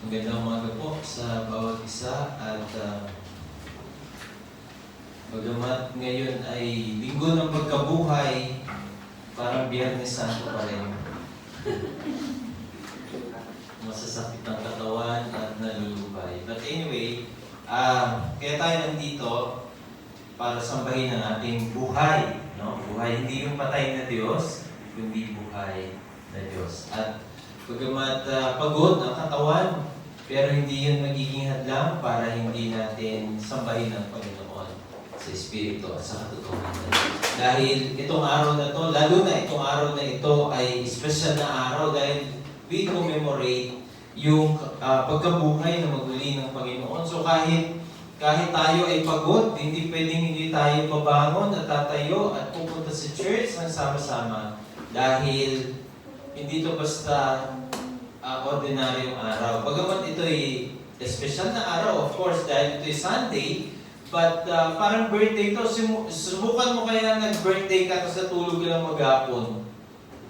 Magandang umaga po sa bawat isa at bagamat ngayon ay linggo ng pagkabuhay, parang Biyernes Santo pa rin. Masasakit ang katawan at nalulubay. But anyway, kaya tayo nandito para sambahin ang ating buhay. No? Buhay, hindi yung patay na Diyos, kundi buhay na Diyos. At bagamat pagod ang katawan, pero hindi yun magiging hadlang para hindi natin sambahin ang Panginoon sa Espiritu at sa katotohanan. Dahil itong araw na to, lalo na itong araw na ito ay special na araw dahil we commemorate yung pagkabuhay na maguli ng Panginoon. So kahit tayo ay pagod, hindi pwedeng hindi tayo mabangon at tatayo at pupunta sa church ng sama-sama dahil hindi to basta ordinaryong araw. Bagamat ito ay special na araw, of course, dahil ito ay Sunday, but parang birthday to. Subukan mo kaya nag-birthday ka tapos natulog ka lang maghapon.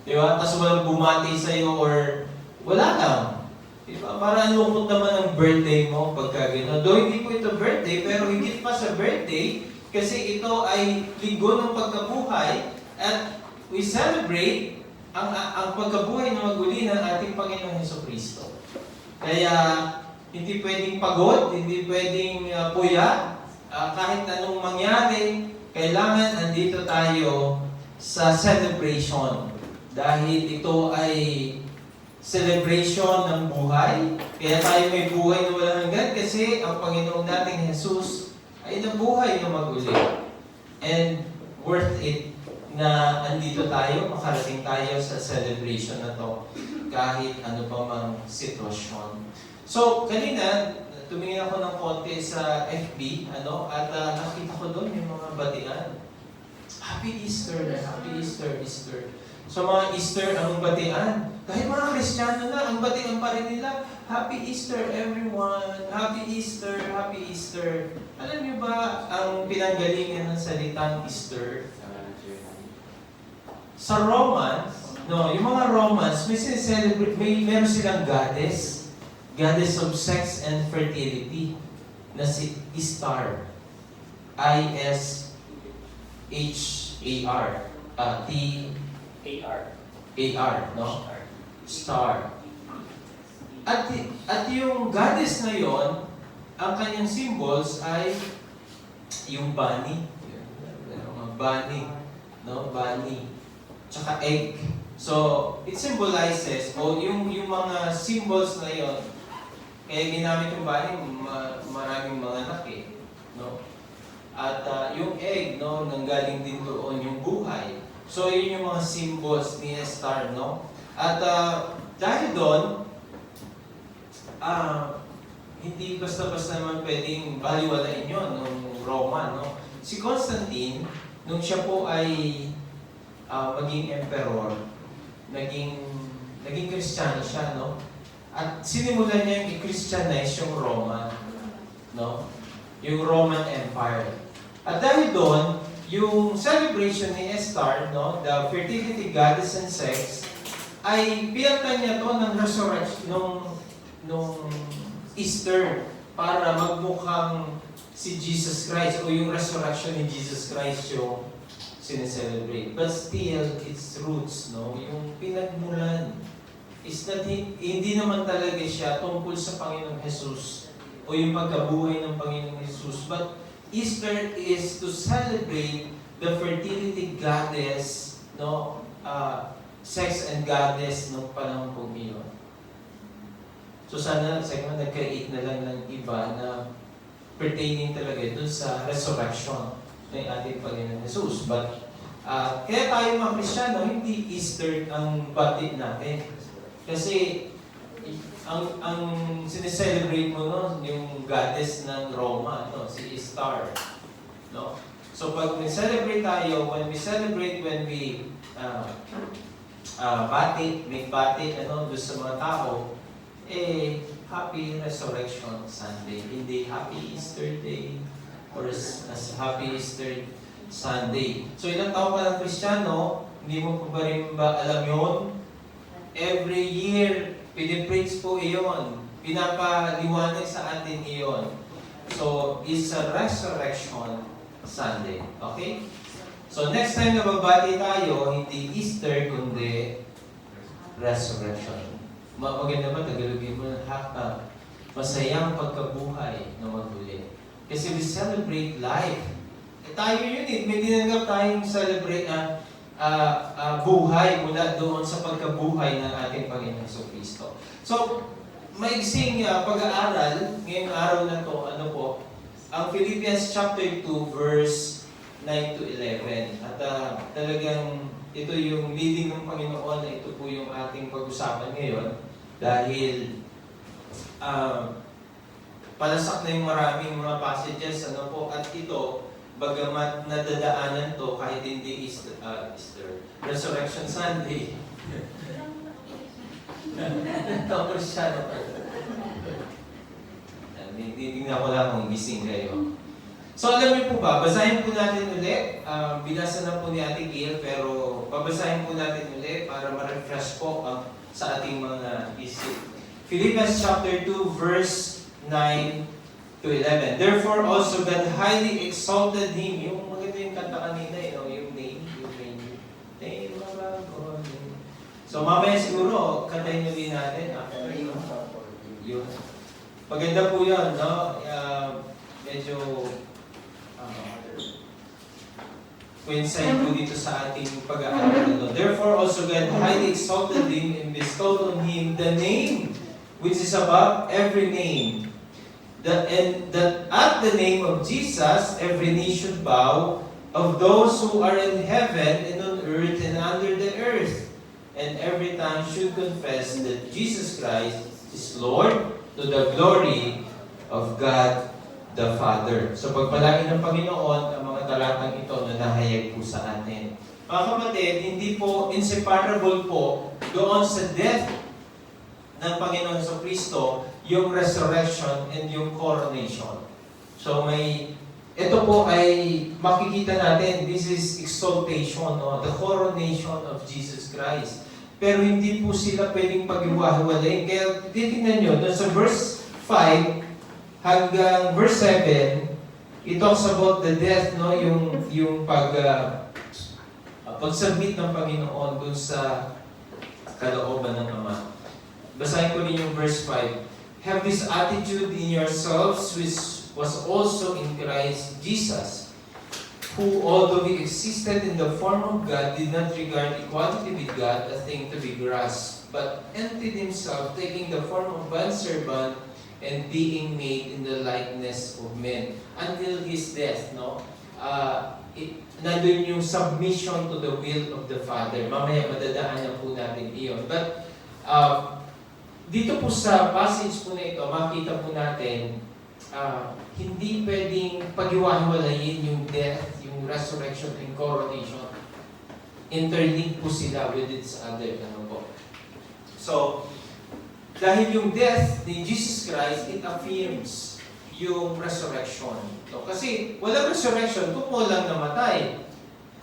Di ba? Tapos walang bumati sa'yo or wala lang. Di ba? Parang lungkot naman ang birthday mo pagka gano'n. Though hindi po ito birthday, pero higit pa sa birthday kasi ito ay linggo ng pagkabuhay at we celebrate ang pagkabuhay na maguli ng ating Panginoong Hesukristo. Kaya hindi pwedeng pagod, hindi pwedeng puyat, kahit anong mangyari, kailangan andito tayo sa celebration. Dahil ito ay celebration ng buhay. Kaya tayo may buhay na walang hanggan kasi ang Panginoong nating Jesus ay nabuhay na maguli. And worth it na andito tayo, makarating tayo sa celebration na to kahit ano pa mang sitwasyon. So, kanina, tumingin ako ng konti sa FB, at nakita ko doon yung mga batian. Happy Easter, Happy Easter, Easter. So, mga Easter ang batian. Kahit mga Kristiyano na, ang batian pa rin nila, Happy Easter everyone, Happy Easter, Happy Easter. Alam niyo ba ang pinanggalingan ng salitang Easter? Sa Romans, yung mga Romans, meron silang goddess of sex and fertility, na si Istar. I-S-H-A-R. T-A-R. No? Star. At yung goddess na yon, ang kanyang symbols ay yung bunny. Bunny. No? Bunny. Tsaka egg. So, it symbolizes, yung mga symbols na yon, kaya ginamit yung bunny, maraming mga anak eh. No? At yung egg, no, nanggaling din doon yung buhay. So, yun yung mga symbols ni Star, no? At dahil doon, hindi basta-basta naman pwedeng baliwalain yun nung Roma, no? Si Constantine, nung siya po ay maging emperor, naging Kristiyano siya, no? At sinimulan niya yung i-Christianize yung Roma, no? Yung Roman Empire. At dahil doon, yung celebration ni Istar, no, the fertility goddess and sex, ay pinagtan niya to ng resurrection, nung Easter, para magmukhang si Jesus Christ o yung resurrection ni Jesus Christ yung sineselebrate. But still, its roots, no, yung pinagmulan, is that hindi naman talaga siya tungkol sa Panginoong Jesus o yung pagkabuhay ng Panginoong Jesus. But Easter is to celebrate the fertility goddess, no, sex and goddess ng panahon po iyon. So sana nag-create na lang ng iba na pertaining talaga dun sa resurrection ng ating Panginoon Jesus. But kaya tayo mga Kristiyano, hindi Easter ang bati natin. Kasi ang sineselebrate mo, no, yung goddess ng Roma, no, si Istar, no? So pag we-celebrate tayo, when we make bati doon sa mga tao, Happy Resurrection Sunday, hindi Happy Easter Day or as Happy Easter Sunday. So ilang taon ka ng Kristiyano, hindi mo pa rin ba alam yun? Every year, pinipreach po iyon pinapaliwanag sa atin iyon. So, it's a Resurrection Sunday. Okay? So, next time na magbati tayo, hindi Easter, kundi Resurrection. Maganda ba, Tagalogin mo, masayang pagkabuhay na magmuli. Kasi we celebrate life. Tayo yun eh. May dinanggap tayong celebrate buhay mula doon sa pagkabuhay ng ating Panginoon Kristo. So, maigsing pag-aaral ngayong araw na to, ang Philippians chapter 2 verse 9 to 11. At talagang ito yung leading ng Panginoon na ito po yung ating pag-usapan ngayon dahil palasak na yung maraming mga passages at ito, bagamat nadadaanan to kahit hindi Easter, Resurrection Sunday. Tapos siya, Tingnan ko lang kung gising kayo. So alam niyo po ba, basahin po natin ulit. Binasa na po ni Ate Gail, pero babasahin po natin ulit para ma-refresh po sa ating mga isip. Philippians chapter 2 verse 9 to 11. Therefore also God highly exalted Him. Yung maganda yung kanta kanina, yung name. So mamaya siguro, kantahin nyo din natin after yun. Maganda po yun, no? Medyo coincide po dito sa ating pag-aaral. Therefore also God highly exalted Him and bestowed on Him the name which is above every name. That at the name of Jesus, every knee should bow, of those who are in heaven and on earth and under the earth. And every tongue should confess that Jesus Christ is Lord, to the glory of God the Father. So pagpalain ng Panginoon ang mga talatang ito na nahayag po sa atin. Mga kapatid, hindi po inseparable po doon sa death ng Panginoon sa Kristo, yung resurrection and yung coronation. So ito po ay makikita natin, this is exaltation, the coronation of Jesus Christ. Pero hindi po sila pwedeng pag-iwahiwalayin. Kaya titingnan nyo, doon sa verse 5 hanggang verse 7, it talks about the death, yung pag-submit ng Panginoon doon sa kalooban ng Ama. Basahin ko rin yung verse 5. Have this attitude in yourselves which was also in Christ Jesus, who, although He existed in the form of God, did not regard equality with God a thing to be grasped, but emptied Himself, taking the form of bondservant and being made in the likeness of men. Until His death, nandun yung submission to the will of the Father. Mamaya madadaanan po natin iyon. But dito po sa passage po na ito, makita po natin hindi pwedeng pag-iwahiwalayin yung death, yung resurrection, and coronation. Interlinked po sila with each other. So, dahil yung death ni Jesus Christ, it affirms yung resurrection. So, kasi walang resurrection kung walang namatay.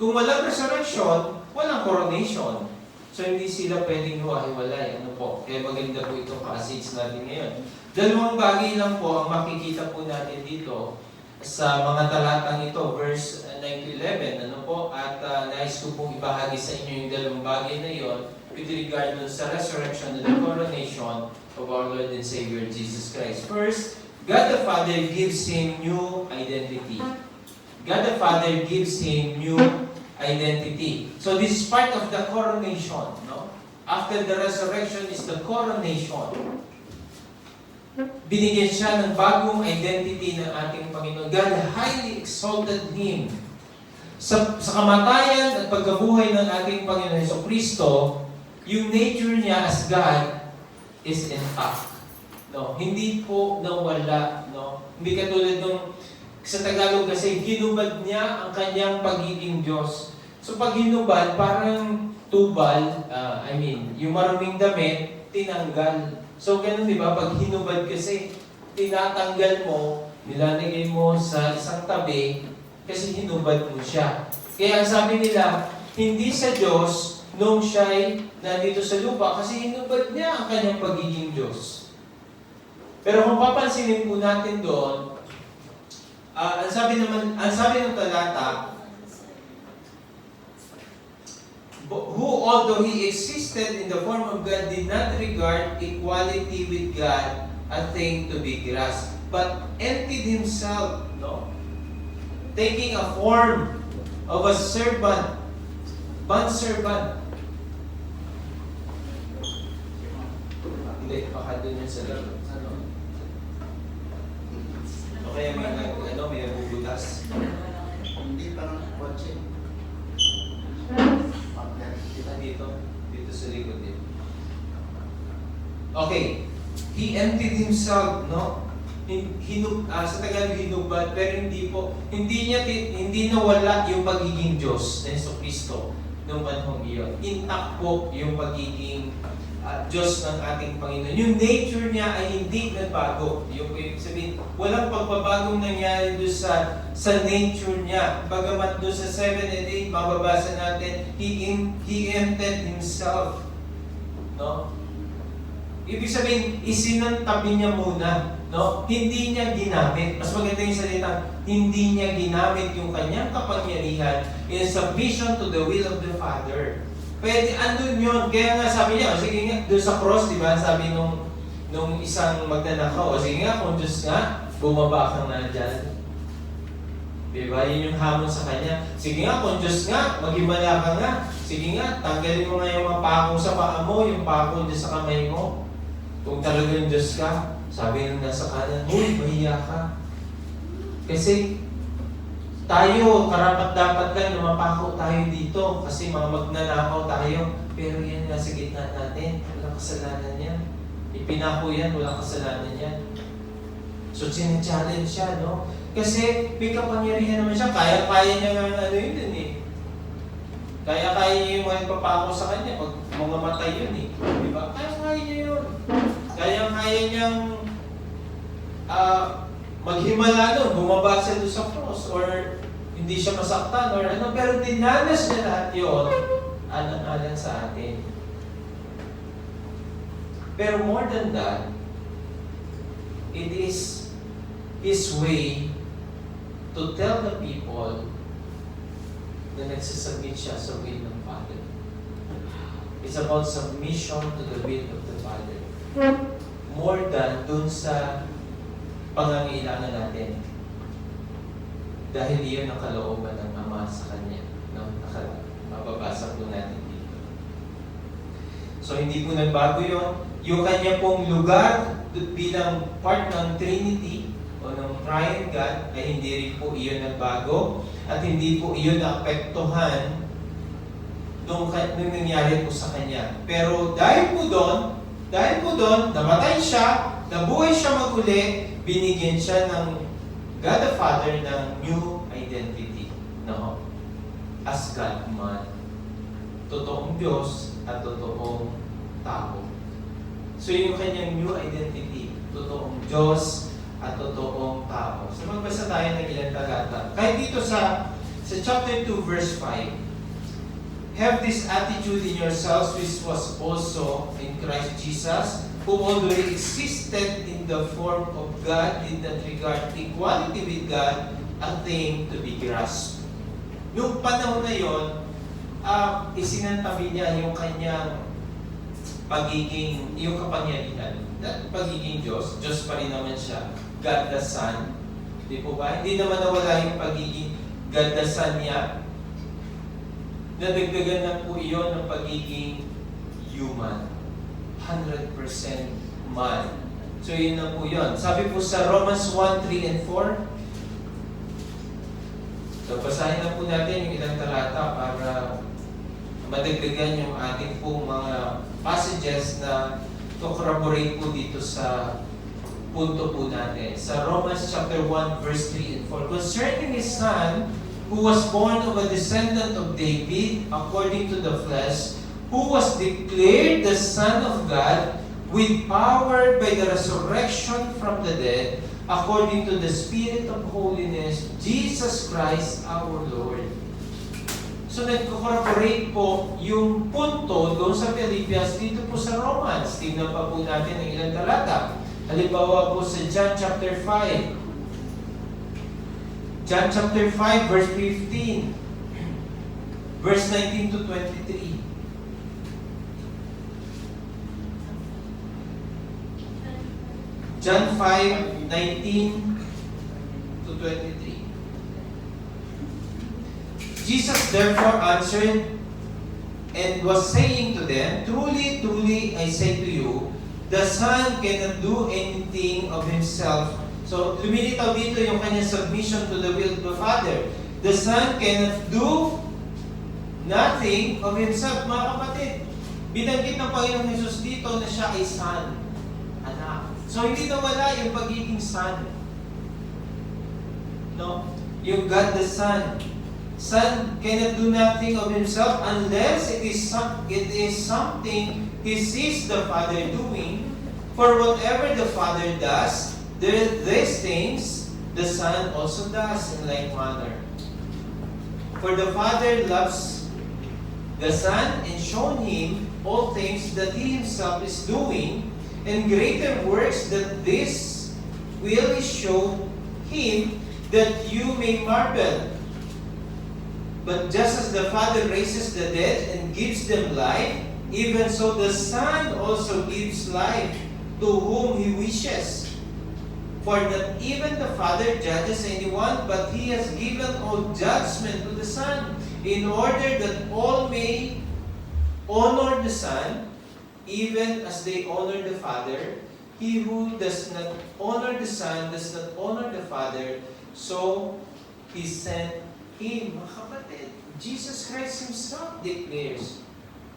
Kung walang resurrection, walang coronation. So, hindi sila pwedeng hiwa-hiwalay. Kaya maganda po itong passage natin ngayon. Dalawang bagay lang po ang makikita po natin dito sa mga talatang ito, verse 9 to 11. At nais ko pong ibahagi sa inyo yung dalawang bagay na yon with regard sa resurrection and the coronation of our Lord and Savior Jesus Christ. First, God the Father gives Him new identity. God the Father gives Him new identity. So this is part of the coronation. After the resurrection is the coronation. Binigyan siya ng bagong identity ng ating Panginoon. God highly exalted Him. Sa kamatayan at pagkabuhay ng ating Panginoon Jesucristo, yung nature niya as God is intact. Hindi po nawala. Hindi katulad nung sa Tagalog kasi, hinubad niya ang kanyang pagiging Diyos. So pag hinubad, parang tubal, yung maruming damit, tinanggal. So, ganun, di ba? Pag hinubad kasi, tinatanggal mo, nilalagay mo sa isang tabi, kasi hinubad mo siya. Kaya ang sabi nila, hindi sa Diyos, nung siya'y nandito sa lupa, kasi hinubad niya ang kanyang pagiging Diyos. Pero kung papansinin po natin doon, ang sabi ng talata, who although he existed in the form of God did not regard equality with God a thing to be grasped, but emptied himself, no? Taking a form of a servant, bondservant. Hindi, baka doon yun sa lalo. Ano? O kaya may nabubutas. Hindi parang kotse. Dito sa likod din. Okay. He emptied himself, no? Sa Tagalog hinubad, pero hindi nawala yung pagiging Diyos na Jesucristo noong panahong iyon. Intact po yung pagiging Diyos ng ating Panginoon. Yung nature niya ay hindi nagbago. Yung ibig sabihin, walang pagbabagong nangyari doon sa nature niya. Bagamat doon sa 7 and 8, mababasa natin, He emptied Himself. No? Ibig sabihin, isinantabi niya muna. No? Hindi niya ginamit. Mas maganda yung salita, hindi niya ginamit yung kanyang kapangyarihan in submission to the will of the Father. Pwede, andun yun. Kaya nga sabi niya, sige nga, doon sa cross, di ba, sabi nung isang magnanakaw, sige nga, kung Diyos nga, bumaba ka na dyan. Di ba, yun yung hamon sa kanya. Sige nga, kung Diyos nga, maghimala ka nga. Sige nga, tanggalin mo nga yung mga pako sa paa mo, yung pako dyan sa kamay mo. Kung talagang Diyos ka, sabi nung nasa kanan, huy, mahiya ka. Kasi, tayo, karapat-dapat lang na mapako tayo dito kasi mga magnanakaw tayo. Pero yan nasa gitna natin, walang kasalanan yan. Ipinako yan, walang kasalanan yan. So, sinachallenge siya, no? Kasi may kapangyarihan naman siya. Kaya-kaya niya nga ano yun din eh. Kaya-kaya niya yung mga papako sa kanya pag mga matay yun eh. Di ba? Kaya-kaya niya yun. Kaya-kaya niyang maghimala doon, bumaba siya doon sa cross, or hindi siya masaktan, or ano, pero dinanas niya lahat yun, alang-alang sa atin. Pero more than that, it is His way to tell the people na nagsasubmit siya sa will ng Father. It's about submission to the will of the Father. More than dun sa pangangailangan natin. Dahil iyon ang kalooban ng Ama sa Kanya. No? Mababasa po natin dito. So hindi po nagbago yun. Yung Kanya pong lugar bilang part ng Trinity o ng Triune God ay hindi rin po iyon nagbago at hindi po iyon naapektuhan nung nangyari po sa Kanya. Pero dahil po doon, namatay siya, nabuhay siya maguli, binigyan siya ng God the Father ng new identity. No? As God-man. Totoong Diyos at totoong tao. So yung kanyang new identity, totoong Diyos at totoong tao. So magbasa tayo ng ilang talata. Kahit dito sa chapter 2 verse 5, have this attitude in yourselves which was also in Christ Jesus, who although he existed in the form of God, did not regard equality with God a thing to be grasped. Noong panahon na yon, isinantabi niya yung kanyang yung kapangyarihan, pagiging Diyos. Diyos pa rin naman siya, God the Son. Di po ba? Hindi naman nawala yung pagiging God the Son niya. Nadagdagan na po iyon ng pagiging human. 100% man. So yun na po yun. Sabi po sa Romans 1, 3, and 4. So basahin na po natin yung ilang talata para madagdagan yung ating po mga passages na to corroborate po dito sa punto po natin. Sa Romans chapter 1, verse 3 and 4. Concerning His Son, who was born of a descendant of David according to the flesh, who was declared the Son of God with power by the resurrection from the dead, according to the Spirit of holiness, Jesus Christ our Lord. So nagko-corroborate po yung punto doon sa Philippians dito po sa Romans. Tingnan pa po natin ang ilang talata. Halimbawa po sa John chapter 5. John chapter 5 verse 15. Verse 19 to 23. John 5, 19 to 23. Jesus therefore answered and was saying to them, Truly, truly, I say to you, the Son cannot do anything of himself. So, lumilitaw dito yung kanyang submission to the will of the Father. The Son cannot do nothing of himself, mga kapatid. Binanggit ng Panginoong Jesus dito na siya ay Son, anak. So, hindi nawala yung pagiging Son. No? Yung God the Son. Son cannot do nothing of himself unless it is something he sees the Father doing. For whatever the Father does, these things the Son also does in like manner. For the Father loves the Son and shown him all things that he himself is doing, and greater works that this will show him, that you may marvel. But just as the Father raises the dead and gives them life, even so the Son also gives life to whom he wishes. For that even the Father judges anyone, but he has given all judgment to the Son, in order that all may honor the Son, even as they honor the Father. He who does not honor the Son does not honor the Father, so he sent him. Mga kapatid, Jesus Christ himself declares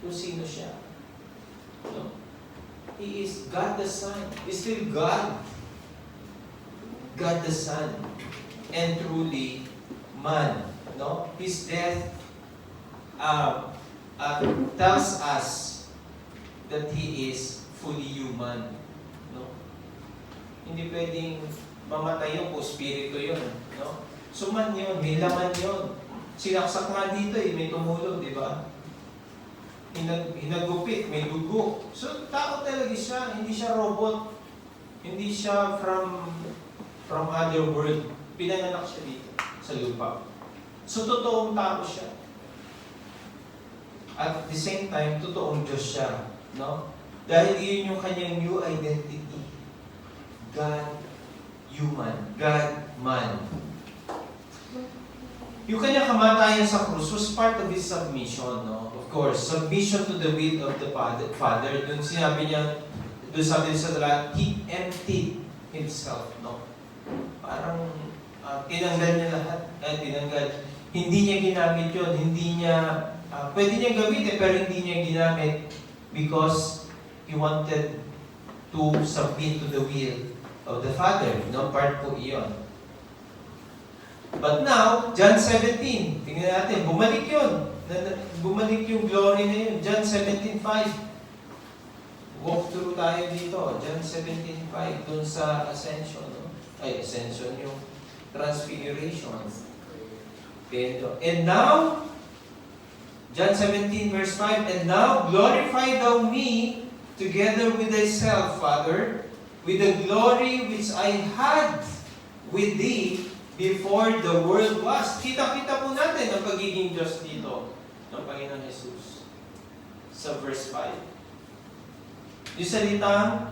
kung sino siya. No? He is God the Son. He's still God. God the Son. And truly man. No? His death tells us that He is fully human. No? Hindi pwedeng mamatay yun kung spirito yun. No? Suman yun, may laman yun. Sinaksak nga dito may tumulong, di ba? Hinagupit, may dugo. So, tao talaga siya, hindi siya robot. Hindi siya from other world. Pinanganak siya dito, sa lupa. So, totoong tao siya. At the same time, totoong Diyos siya. No? Dahil yun yung kanyang new identity. God, human. God, man. Yung kanyang kamatayan sa krus was part of His submission, no? Of course, submission to the will of the Father. Doon sinabi niya, doon sabi sa lahat, He emptied Himself, no? Parang tinanggal niya lahat. Tinanggal. Hindi niya ginamit yun. Hindi niya, pwede niya gamitin, pero hindi niya ginamit because He wanted to submit to the will of the Father. No? Part po iyon. But now, John 17, tingnan natin, bumalik yun. Bumalik yung glory na yun. John 17:5. Walk through tayo dito. John 17:5, dun sa ascension. No? Ascension yung transfiguration. And now, John 17 verse 5, And now glorify thou me together with thyself, Father, with the glory which I had with thee before the world was. Kita-kita po natin ang pagiging Diyos dito ng Panginoon Jesus sa verse 5. Yung salitang,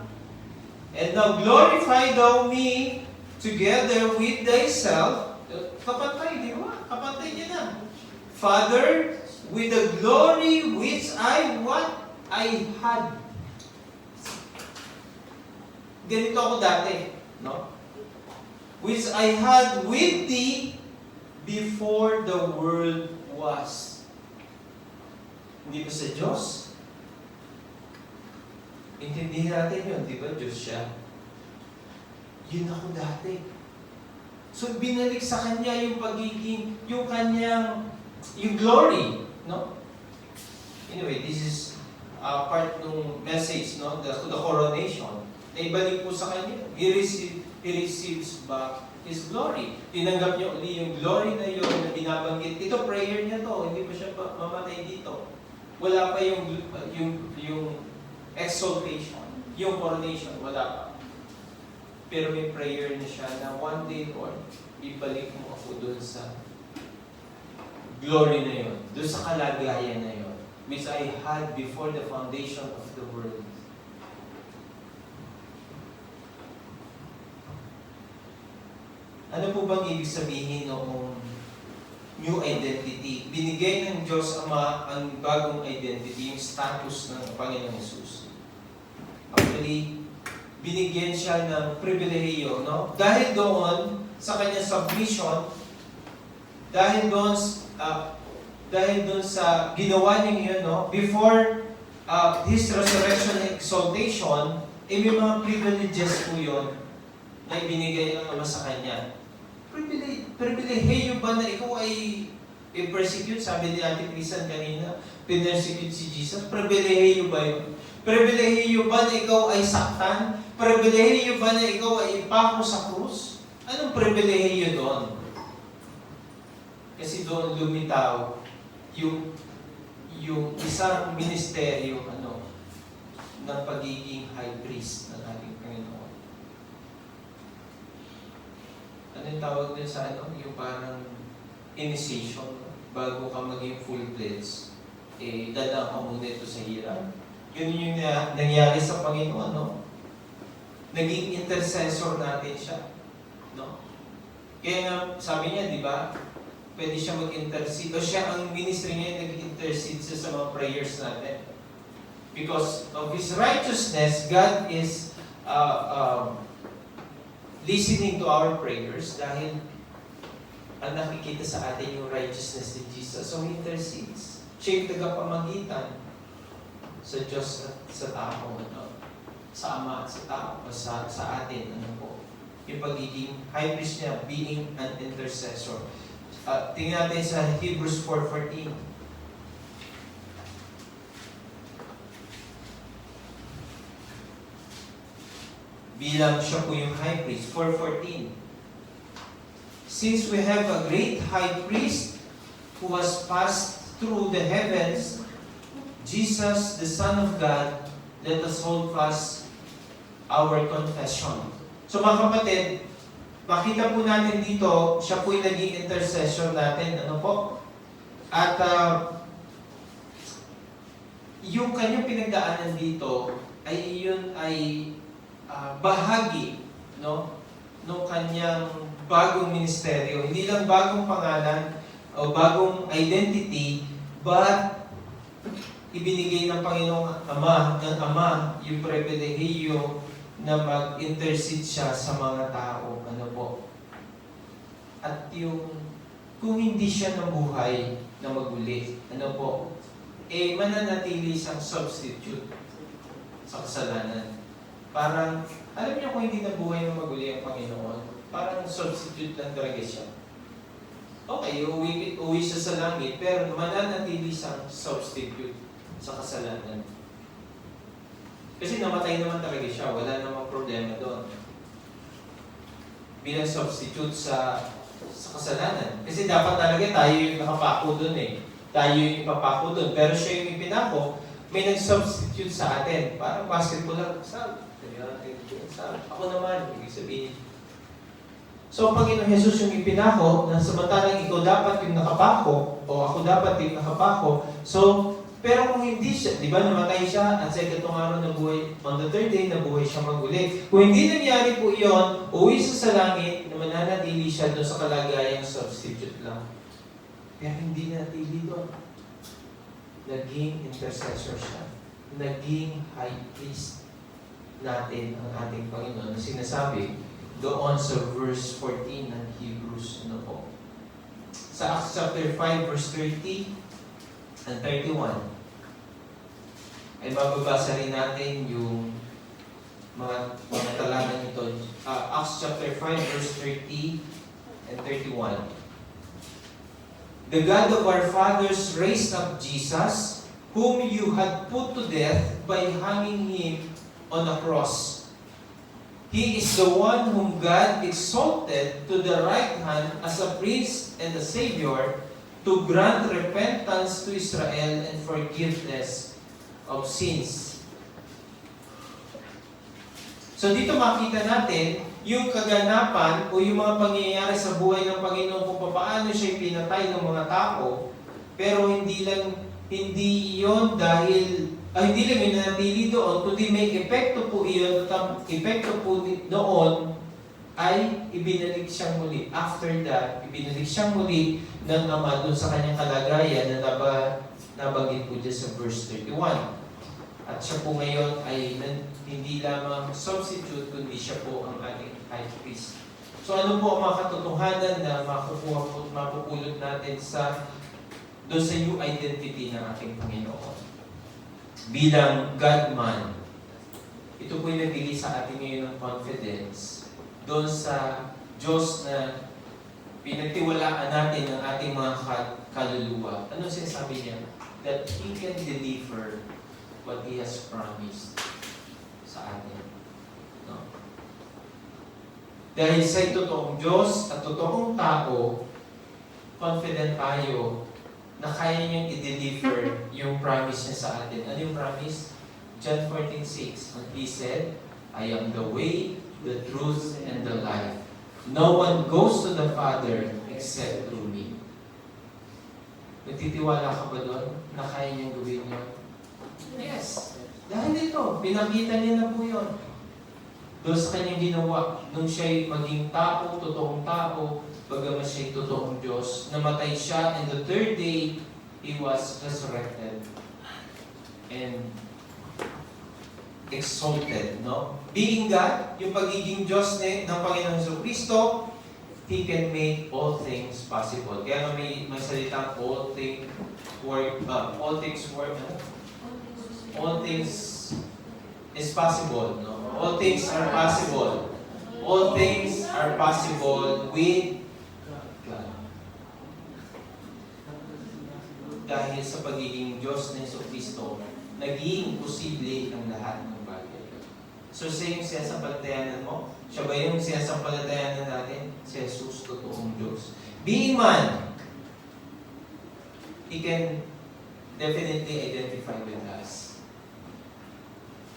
And now glorify thou me together with thyself. Kapantay, di ba? Kapantay niya na. Father, with the glory which I had. Ganito ako dati, no? Which I had with thee before the world was. Hindi ba sa Diyos? Intindihin natin yun, di ba? Diyos siya. Yun ako dati. So, binalik sa Kanya yung pagiging, yung Kanyang, yung glory, no? Anyway, this is part ng message, no? The coronation. Naibalik po sa Kanya. He receives back His glory. Tinanggap niya uli yung glory na yun na binabanggit. Ito, prayer niya to. Hindi pa siya mamatay dito. Wala pa yung exaltation. Yung coronation. Wala pa. Pero may prayer na siya na one day, Lord, ibalik mo ako doon sa glory na yun, doon sa kalagayan na yun, which I had before the foundation of the world. Ano po bang ibig sabihin noong new identity? Binigay ng Diyos Ama ang bagong identity, yung status ng Panginoong Hesus. Actually, binigyan siya ng pribilehiyo, no? Dahil doon sa kanyang submission, dahil doon sa ginawa niya yun, no? Before his resurrection and exaltation, may mga privileges po yun na ibinigay ng Ama sa kanya. Pribilehiyo ba na ikaw ay i-persecute? Sabi ni Ate Crisan kanina, pinersecute si Jesus. Pribilehiyo ba yun? Pribilehiyo ba na ikaw ay saktan? Pribilehiyo ba na ikaw ay ipako sa krus? Anong pribilehiyo doon? Kasi doon lumitaw yung isang ministeryo ng pagiging high priest ng ating Panginoon. Ano yung tawag din sa yung parang initiation, bago ka maging full-fledged, dadaan ka muna ito sa hirap. Yun yung nangyari sa Panginoon, no? Naging intercessor natin siya, no? Kaya nga, sabi niya, di ba, pwede siya mag-intercede, o siya, ang ministry niya, nag-intercede siya sa mga prayers natin. Because of His righteousness, God is listening to our prayers dahil ang nakikita sa atin yung righteousness ni Jesus. So He intercedes. Siya yung tagapamagitan sa Diyos at sa tao, sa Ama at sa tao, sa atin, yung pagiging high priest niya, being an intercessor. Tingnan natin sa Hebrews 4:14. Bilang siya po yung high priest, 4:14. Since we have a great high priest who has passed through the heavens, Jesus, the Son of God, let us hold fast our confession. So mga kapatid, makita po natin dito, siya po yung naging intercession natin. Ano po? At yung kanyang pinagdaanan dito, yun ay bahagi, no, ng kanyang bagong ministeryo. Hindi lang bagong pangalan o bagong identity, but ibinigay ng Panginoong Ama, ng Ama, yung pribilehiyo na mag-intercede siya sa mga tao. Ano po? At kung hindi siya nabuhay na maguli, ano po? Mananatili siyang substitute sa kasalanan. Parang, alam niyo kung hindi nabuhay na maguli ang Panginoon, parang substitute lang talaga siya. Okay, uwi siya sa langit, pero mananatili siyang substitute sa kasalanan. Kasi namatay naman talaga siya, wala namang problema doon. Bilang substitute sa kasalanan. Kasi dapat talaga tayo yung nakapako doon Tayo yung ipapako doon. Pero siya yung ipinako, may nag-substitute sa atin. Parang basketball lang. Ako naman, ibig sabihin. So, ang Panginoon Jesus yung ipinako, na samantalang ikaw dapat yung nakapako, o ako dapat yung nakapako. So, pero kung hindi siya, di ba namatay siya, at sa ikatong araw na buhay, on the third day, nabuhay siya maguli. Kung hindi nangyari po iyon, uwi siya sa langit, na mananatili siya doon sa kalagayang substitute lang. Pero hindi natili doon. Naging intercessor siya. Naging high priest natin ang ating Panginoon na sinasabi doon sa verse 14 ng Hebrews. Ano po? Sa Acts chapter 5 verse 30 and 31 ay mababasa rin natin yung mga talaga nito. Acts chapter 5 verse 30 and 31. The God of our fathers raised up Jesus, whom you had put to death by hanging Him on a cross. He is the one whom God exalted to the right hand as a priest and a Savior to grant repentance to Israel and forgiveness of sins. So dito makita natin yung kaganapan o yung mga pangyayari sa buhay ng Panginoon kung paano siya pinatay ng mga tao, pero hindi lang hindi lang yun nanatili doon, kundi may epekto po iyon, at ang epekto po noon ay ibinalik siyang muli. After that, ibinalik siyang muli ng Ama doon sa kanyang kalagayan na nabanggit po dyan sa verse 31. At siya po ngayon ay hindi lamang substitute, kundi siya po ang ating high priest. So ano po ang mga katotohanan na makukuha po at mapupulot natin doon sa new identity ng ating Panginoon? Bilang God-man, ito po yung nagbigay sa atin ngayon ng confidence doon sa Diyos na pinagtiwalaan natin ng ating mga kaluluwa. Ano sinasabi niya? That He can deliver what He has promised sa atin. No? Dahil sa totoong Diyos at totoong tao, confident tayo na kaya niyang i-deliver yung promise niya sa atin. Ano yung promise? John 14:6. And He said, I am the way, the truth, and the life. No one goes to the Father except through me. Nagtitiwala ka ba doon na kaya niyang gawin yun? Yes. Dahil ito, pinakita niya na po yun. Doon sa kanyang ginawa, nung siya'y maging tao, totoong tao, bagamat siya'y totoong Diyos, namatay siya, and the third day, He was resurrected and exalted, no? Being God, yung pagiging Diyos ng Panginoong Jesucristo, He can make all things possible. Kaya may salitang all things work, all things is possible, no? All things are possible. All things are possible with God. Dahil sa pagiging Diyos ng Jesucristo, naging posible ang lahat ng bagay. So siya yung sinasampalatayanan mo? Siya ba yung sinasampalatayanan natin? Si Jesus, totoong Diyos. Being man, He can definitely identify with us.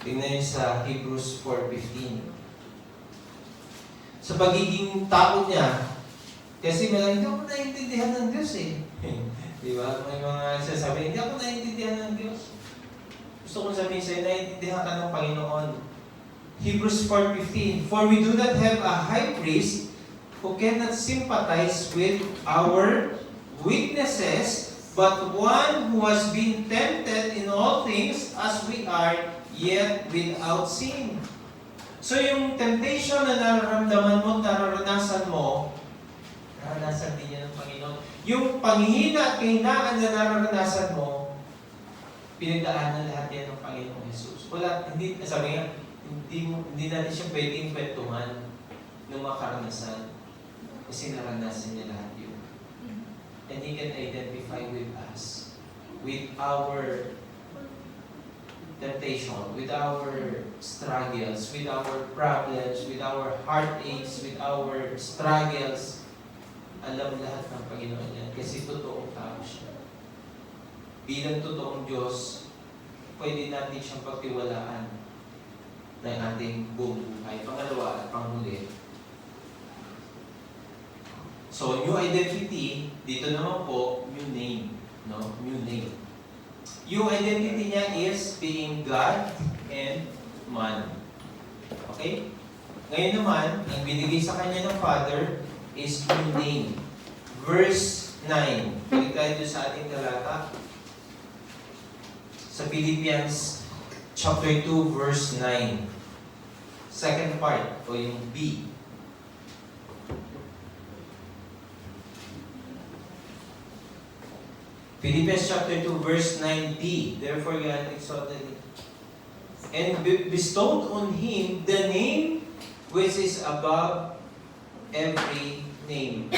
Tingnan niyo sa Hebrews 4:15. Sa pagiging tao niya, kasi hindi ako naiintindihan ng Diyos eh. Di ba? May mga sasabi, hindi ako naiintindihan ng Diyos. Gusto kong sabihin sa'yo, naiintindihan ka ng Panginoon. Hebrews 4:15, For we do not have a high priest who cannot sympathize with our weaknesses, but one who has been tempted in all things as we are, yet without sin. So yung temptation na nararamdaman mo, nararanasan mo, nararanasan din yan ng Panginoon. Yung panghihina at kahinaan na nararanasan mo, pinagdaanan lahat yan ng Panginoong Jesus. Wala, sabi nga, hindi natin siya pwedeng kwentuhan ng mga karanasan. Kasi naranasan niya lahat yun. And He can identify with us, with our temptation, with our struggles, with our problems, with our heartaches, with our struggles. Alam lahat ng Panginoon yan kasi totoong tao siya. Bilang totoong Diyos, pwede natin siyang pagtiwalaan ng ating buong buhay. Pangalawa at panghuli. So, new identity, dito naman po, new name. No? New name. Yung identity niya is being God and man. Okay? Ngayon naman, ang binigay sa kanya ng Father is new name. Verse 9. Balik tayo doon sa ating talata. Sa Philippians chapter 2, verse 9. Second part, o yung B. Philippians chapter 2, verse 9b. Therefore God exalted and bestowed on Him the name which is above every name.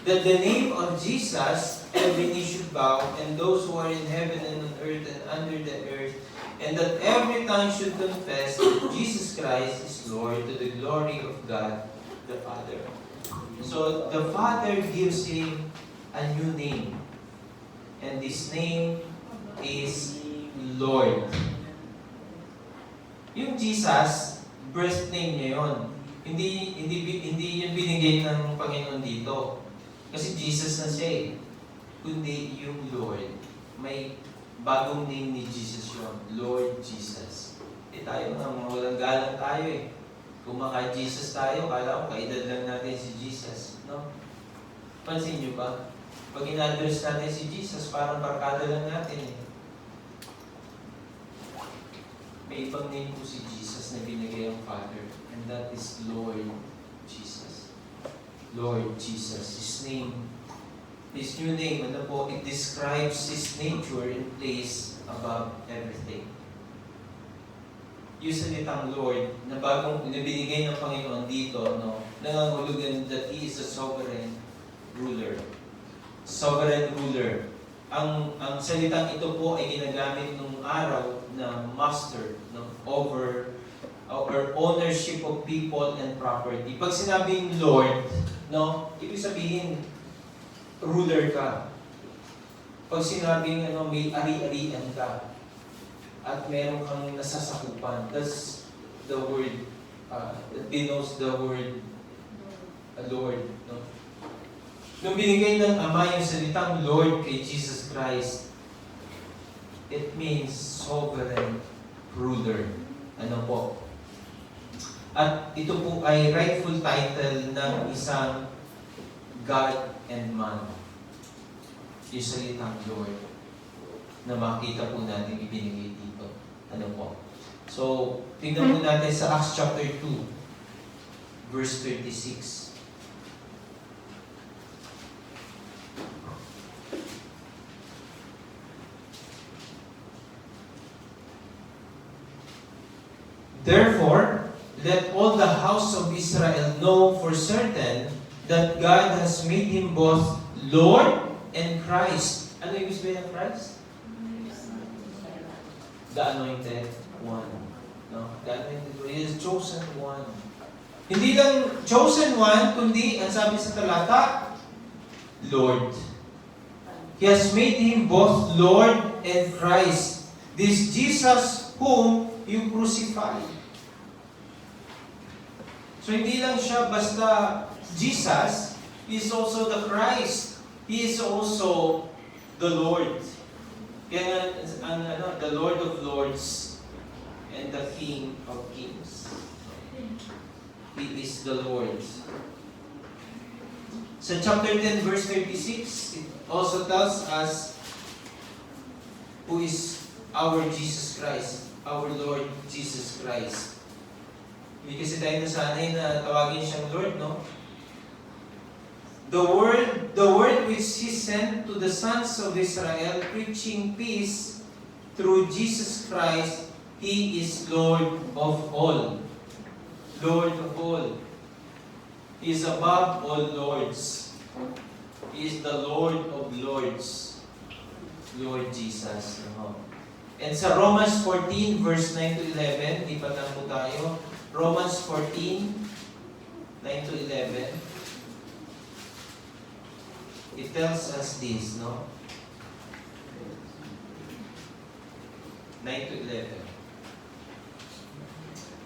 That the name of Jesus every knee should bow, and those who are in heaven and on earth and under the earth, and that every tongue should confess that Jesus Christ is Lord, to the glory of God the Father. So the Father gives Him a new name. And this name is Lord. Yung Jesus, birth name niya yun. Hindi yun binigay ng Panginoon dito. Kasi Jesus na siya eh. Kundi yung Lord, may bagong name ni Jesus yun, Lord Jesus. Tayo nga, mga walang galang tayo eh. Kung maka-Jesus tayo, kala ko kaedad lang natin si Jesus. No? Pansin nyo ba? Pag in-address natin si Jesus, parang barkada lang natin eh. May ibang name po si Jesus na binigay ang Father, and that is Lord Jesus. Lord Jesus. His name, His new name, ano po, it describes His nature and place above everything. Yung salitang Lord, na bagong binigay ng Panginoon dito, no, nangangulugan that He is a sovereign ruler. Sovereign ruler. Ang salitang ito po ay ginagamit nung araw na master, no, over or ownership of people and property. Pag sinabing Lord, no, ibig sabihin ruler ka. Pag sinabing may ari-arian ka at meron kang nasasakupan, that's the word that denotes the word Lord, no? Nung binigay ng Ama yung salitang Lord kay Jesus Christ, it means sovereign ruler. Ano po? At ito po ay rightful title ng isang God and man. Yung salitang Lord na makita po natin ibinigay dito. Ano po? So, tingnan po natin sa Acts chapter 2, verse 36. Therefore, let all the house of Israel know for certain that God has made Him both Lord and Christ. Ano yung sabihin ng Christ? The Anointed One. No? The Anointed One. He is chosen one. Hindi lang chosen one, kundi, ang sabi sa talata, Lord. He has made Him both Lord and Christ. This Jesus whom you crucified. So hindi lang siya basta Jesus, He is also the Christ. He is also the Lord. Kaya the Lord of Lords and the King of Kings. He is the Lord. Sa chapter 10, verse 36, it also tells us who is our Jesus Christ, our Lord Jesus Christ. Hindi kasi tayo nasanay na tawagin siyang Lord, no? The word which He sent to the sons of Israel, preaching peace through Jesus Christ, He is Lord of all. Lord of all. He is above all lords. He is the Lord of lords. Lord Jesus. And sa Romans 14, verse 9 to 11, lipat lang po tayo. Romans 14, 9 to 11. It tells us this, no? 9 to 11.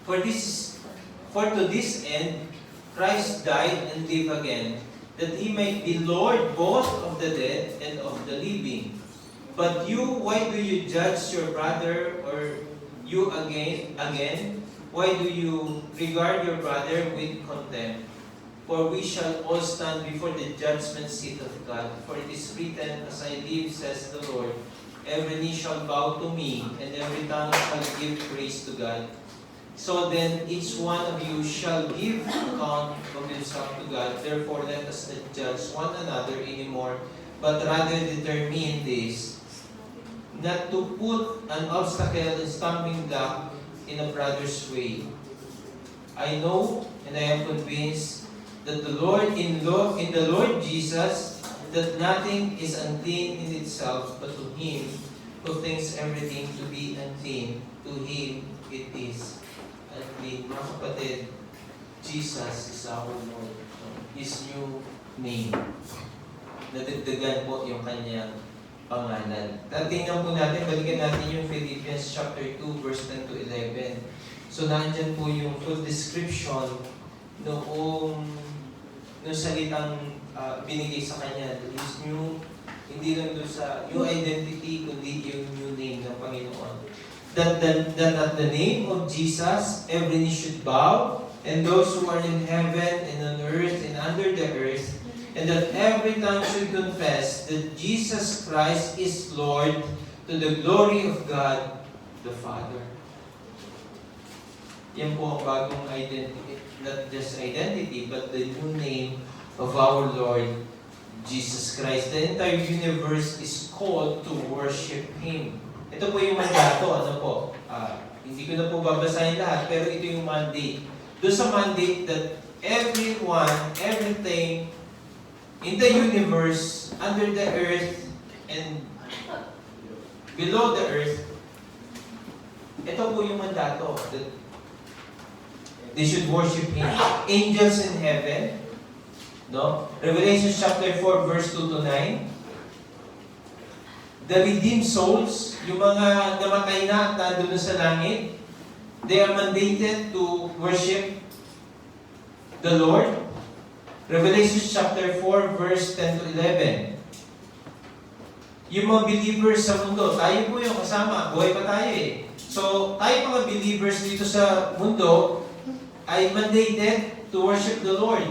For to this end, Christ died and lived again, that He might be Lord both of the dead and of the living. But you, why do you judge your brother, or you again? Why do you regard your brother with contempt? For we shall all stand before the judgment seat of God. For it is written, as I live, says the Lord, every knee shall bow to me, and every tongue shall give praise to God. So then, each one of you shall give account of himself to God. Therefore, let us not judge one another anymore, but rather determine this, not to put an obstacle and stumbling block in a brother's way. I know, and I am convinced, that the Lord in the Lord Jesus, that nothing is unclean in itself, but to Him who thinks everything to be unclean, to Him it is unclean. Mga kapatid, Jesus is our Lord. His new name. Nadagdagan po yung kanyang pangalan. Tingnan po natin, balikan natin yung Philippians chapter 2, verse 10 to 11. So, nandyan po yung full description noong salitang binigay sa kanya, his new, hindi lang doon sa new identity, kundi yung new name ng Panginoon. That at the name of Jesus, every knee should bow, and those who are in heaven and on earth and under the earth, and that every tongue should confess that Jesus Christ is Lord, to the glory of God the Father. Yan po ang bagong identity, not just identity, but the new name of our Lord Jesus Christ. The entire universe is called to worship Him. Ito po yung mandato, ano po? Hindi ko na po babasahin lahat, pero ito yung mandate. Doon sa mandate that everyone, everything in the universe, under the earth, and below the earth, ito po yung mandato that they should worship Him. Angels in heaven, no? Revelation chapter 4, verse 2 to 9. The redeemed souls, yung mga namatay na at nandun sa langit, they are mandated to worship the Lord. Revelation chapter 4, verse 10 to 11. Yung mga believers sa mundo, tayo po yung kasama, buhay pa tayo eh. So, tayo mga believers dito sa mundo ay mandated to worship the Lord.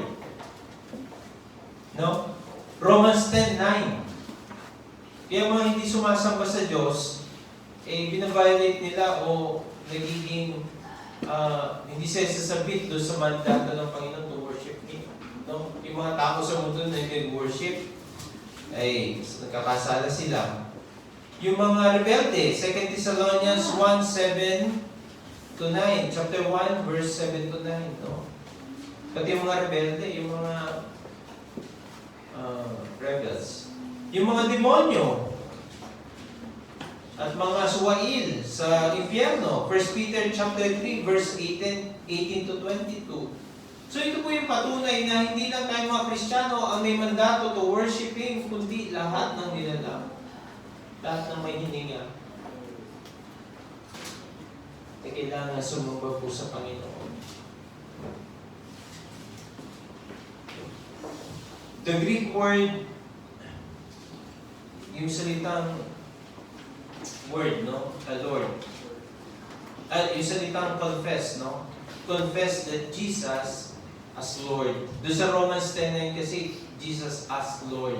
No? Romans 10:9. Kaya mga hindi sumasamba sa Diyos, binaviolate nila o nagiging hindi sila sasabit doon sa mandato ng Panginoon to worship Him. No? Yung mga tao sa mundo na nag-worship, ay nagkakasala sila. Yung mga rebelde, 2 Thessalonians 1:7 to 9, chapter 1, verse 7 to 9. No? Pati yung mga rebelde, yung mga rebels. Yung mga demonyo at mga suwail sa impyerno. 1 Peter chapter 3, verse 18 to 22. So ito po yung patunay na hindi lang tayo mga Kristiyano ang may mandato to worship Him, kundi lahat ng nilalang. Lahat ng may hininga. Kailangan sumamba po sa Panginoon. The Greek word, yung salitang word, no? Lord. At yung salitang confess, no? Confess that Jesus as Lord. Doon sa Romans 10:9 kasi, Jesus as Lord.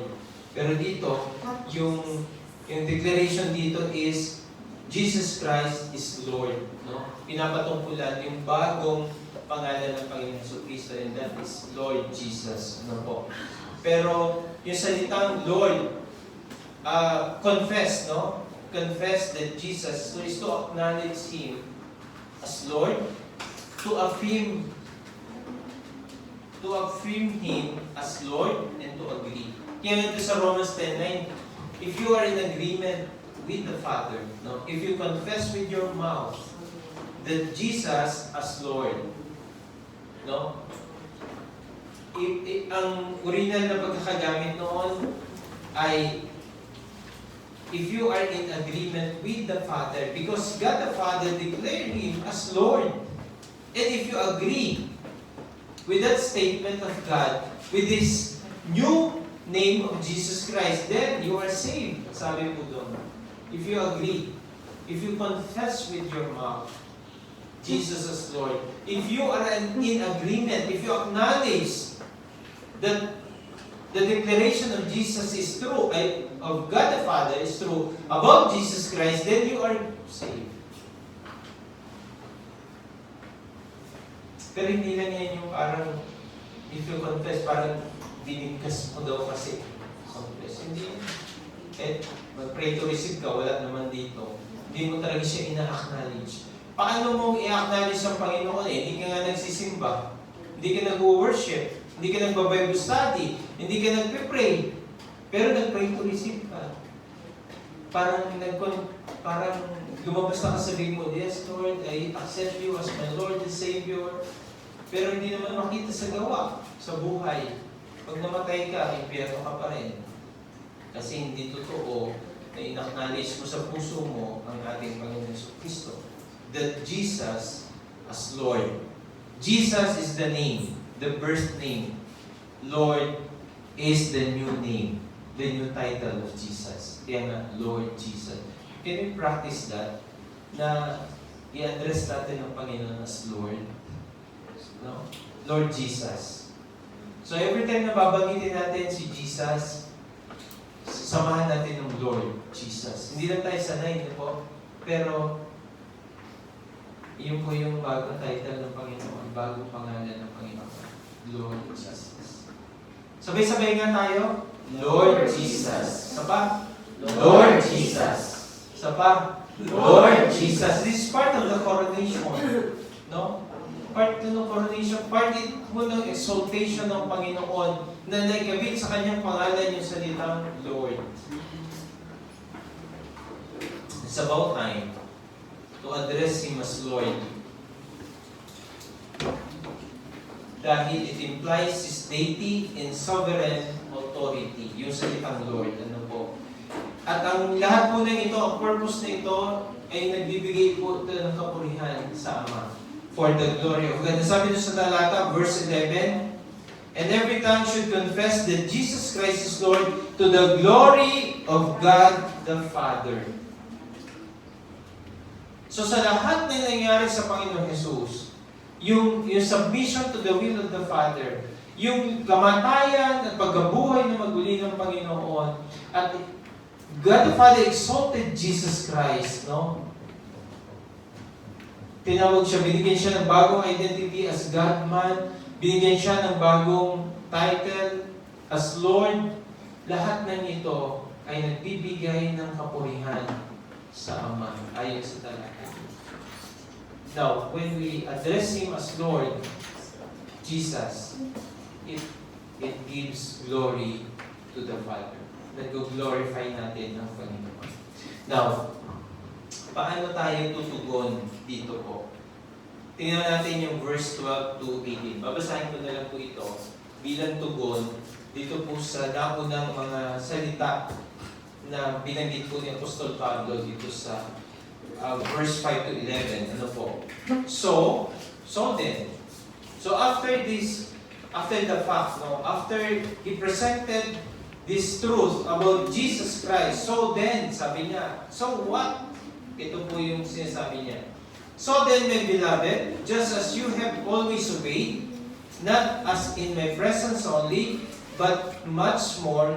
Pero dito, yung declaration dito is, Jesus Christ is Lord. No? Pinapatungkulan yung bagong pangalan ng Panginoon Jesucristo, and that is Lord Jesus. Ano po? Pero yung salitang Lord, confess, no? Confess that Jesus is to acknowledge Him as Lord, to affirm Him as Lord, and to agree. Kaya ito sa Romans 10:9, if you are in agreement with the Father, no? If you confess with your mouth that Jesus as Lord, no? Ang original na pagkakagamit noon ay if you are in agreement with the Father, because God the Father declared Him as Lord. And if you agree with that statement of God, with this new name of Jesus Christ, then you are saved. Sabi po doon. If you agree, if you confess with your mouth, Jesus as Lord, if you are in agreement, if you acknowledge that the declaration of Jesus is true, of God the Father is true, about Jesus Christ, then you are saved. Pero hindi lang yan yung parang, if you confess, parang binigkas mo daw kasi. Confess. Hindi yan. Mag-pray to receive ka, wala naman dito. Hindi mo talaga siya ina-acknowledge. Paano mong i-acknowledge ang Panginoon eh? Hindi ka nga nagsisimba. Hindi ka nag-worship. Hindi ka nag-Bible study. Hindi ka nag-pray. Pero nag-pray to receive ka. Parang lumabas na ka sa big mo, yes Lord, I accept you as my Lord and Savior. Pero hindi naman makita sa gawa, sa buhay. Pag namatay ka, impyerno ka pa rin. Kasi hindi totoo na in-acknowledge mo sa puso mo ang ating Panginoon Jesucristo. That Jesus as Lord. Jesus is the name. the birth name, Lord, is the new name, the new title of Jesus. Kaya nga, Lord Jesus. Can we practice that? Na i-address natin ang Panginoon as Lord. No? Lord Jesus. So every time na babanggitin natin si Jesus, samahan natin ng Lord Jesus. Hindi lang tayo sanay, di po? Pero, yun po yung bagong title ng Panginoon, bagong pangalan ng Panginoon. Lord Jesus. Sabay-sabay nga tayo. Lord Jesus. Sapa? Lord Jesus. Sapa? Lord Jesus. This is part of the coronation. No? Part ito ng coronation. Part ito ng exaltation ng Panginoon na nagkabit sa kanyang pangalan yung salitang Lord. It's about time to address Him as Lord. Dahil it implies His deity and sovereign authority. Yung salitang Lord. Ano po? At ang lahat po na ito, ang purpose na ito, ay nagbibigay po ito ng kapurihan sa Ama. For the glory of God. Sabi nyo sa talata, verse 11, and every tongue should confess that Jesus Christ is Lord to the glory of God the Father. So sa lahat na nangyari sa Panginoon Jesus, yung submission to the will of the Father, yung kamatayan at pagkabuhay na maguli ng Panginoon, at God the Father exalted Jesus Christ, no? Tinawag siya, binigyan siya ng bagong identity as God-man, binigyan siya ng bagong title as Lord. Lahat ng ito ay nagbibigay ng kapurihan sa Ama, ayon sa talata. Now, when we address Him as Lord, Jesus, it gives glory to the Father. Nag-glorify natin ang Panginoon. Now, paano tayo tutugon dito po? Tingnan natin yung verse 12 to 18. Babasahin ko na lang po ito bilang tugon dito po sa naunang mga salita na binanggit po ni Apostol Pablo dito sa verse 5 to 11. Ano po? So then, after the fact, no, after He presented this truth about Jesus Christ, so then, sabi niya, so what? Ito po yung sinasabi niya. So then, my beloved, just as you have always obeyed, not as in my presence only, but much more,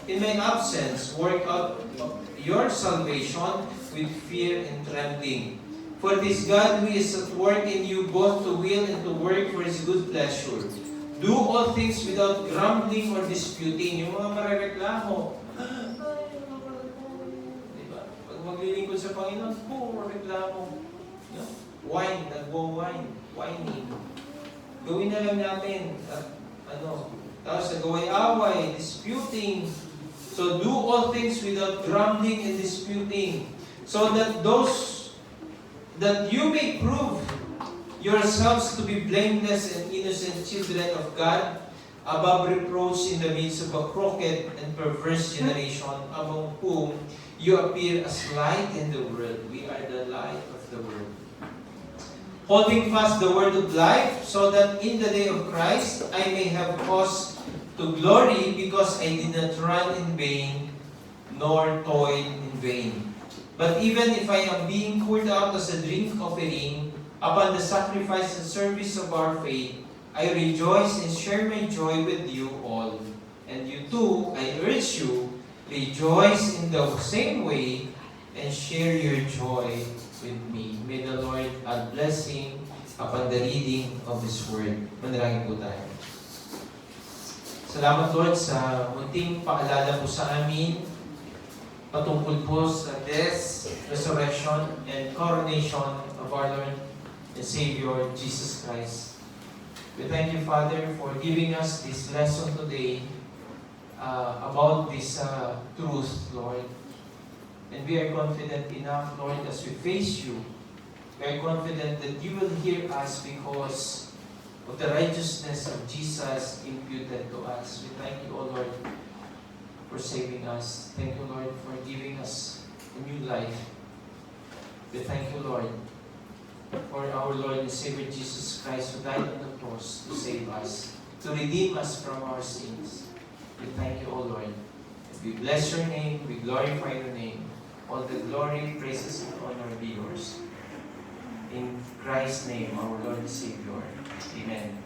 in my absence, work out your salvation with fear and trembling. For it is God who is at work in you both to will and to work for His good pleasure. Do all things without grumbling or disputing. Yung mga marereklamo. Diba? Pag maglilingkod sa Panginoon, puro reklamo. No? Whining. Gawin na lang natin. Tapos nagaway-away, disputing. So do all things without grumbling and disputing. So that you may prove yourselves to be blameless and innocent children of God, above reproach in the midst of a crooked and perverse generation, among whom you appear as light in the world. We are the light of the world. Holding fast the word of life, so that in the day of Christ I may have cause to glory, because I did not run in vain, nor toil in vain. But even if I am being poured out as a drink offering upon the sacrifice and service of our faith, I rejoice and share my joy with you all. And you too, I urge you, rejoice in the same way and share your joy with me. May the Lord add blessing upon the reading of His Word. Manalangin po tayo. Salamat Lord sa munting paalala po sa amin patungkol po sa death, resurrection, and coronation of our Lord and Savior, Jesus Christ. We thank you, Father, for giving us this lesson today about this truth, Lord. And we are confident enough, Lord, as we face you, we are confident that you will hear us because of the righteousness of Jesus imputed to us. We thank you, O Lord, for saving us. Thank you, Lord, for giving us a new life. We thank you, Lord, for our Lord and Savior Jesus Christ, who died on the cross to save us, to redeem us from our sins. We thank you, O Lord. We bless your name, we glorify your name. All the glory, praises, and honor be yours. In Christ's name, our Lord and Savior. Amen.